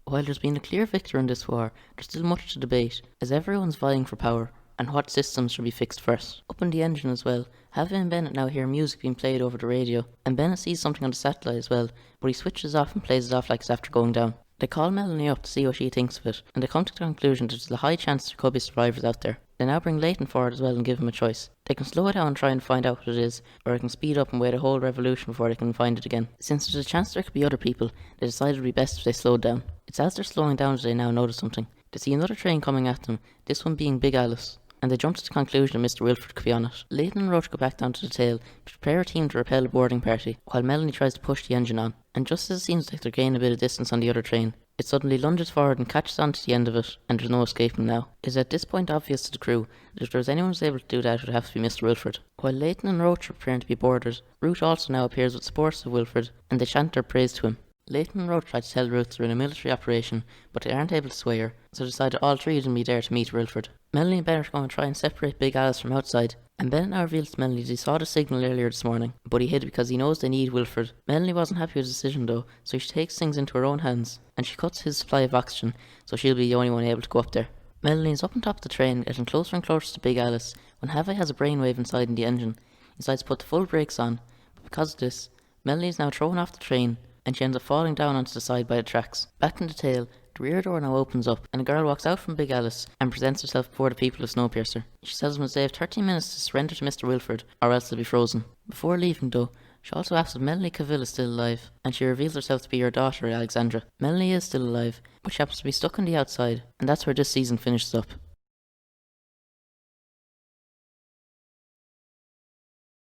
While there's been a clear victor in this war, there's still much to debate, as everyone's vying for power, and what systems should be fixed first. Up in the engine as well, Harvey and Bennett now hear music being played over the radio, and Bennett sees something on the satellite as well, but he switches off and plays it off like it's after going down. They call Melanie up to see what she thinks of it, and they come to the conclusion that there's a high chance there could be survivors out there. They now bring Leighton forward as well and give him a choice. They can slow it down and try and find out what it is, or they can speed up and wait a whole revolution before they can find it again. Since there's a chance there could be other people, they decided it would be best if they slowed down. It's as they're slowing down that they now notice something. They see another train coming at them, this one being Big Alice, and they jump to the conclusion that Mr. Wilfred could be on it. Leighton and Roach go back down to the tail to prepare a team to repel the boarding party, while Melanie tries to push the engine on. And just as it seems like they're gaining a bit of distance on the other train, it suddenly lunges forward and catches onto the end of it, and there's no escaping now. It is at this point obvious to the crew that if there was anyone who was able to do that, it would have to be Mr. Wilfred. While Leighton and Roach are preparing to be boarded, Root also now appears with supporters of Wilfred, and they chant their praise to him. Leighton and Roach try to tell Ruth they're in a military operation, but they aren't able to sway her, so decide that all three of them be there to meet Wilfred. Melanie and Bennett are going to try and separate Big Alice from outside, and Bennett now reveals to Melanie that he saw the signal earlier this morning, but he hid because he knows they need Wilfred. Melanie wasn't happy with his decision though, so she takes things into her own hands, and she cuts his supply of oxygen, so she'll be the only one able to go up there. Melanie is up on top of the train, getting closer and closer to Big Alice, when Harvey has a brainwave inside in the engine. He decides to put the full brakes on, but because of this, Melanie is now thrown off the train, and she ends up falling down onto the side by the tracks. Back in the tail, the rear door now opens up, and a girl walks out from Big Alice and presents herself before the people of Snowpiercer. She tells them that they have 13 minutes to surrender to Mr. Wilfred, or else they'll be frozen. Before leaving though, she also asks if Melanie Cavill is still alive, and she reveals herself to be her daughter, Alexandra. Melanie is still alive, but she happens to be stuck on the outside, and that's where this season finishes up.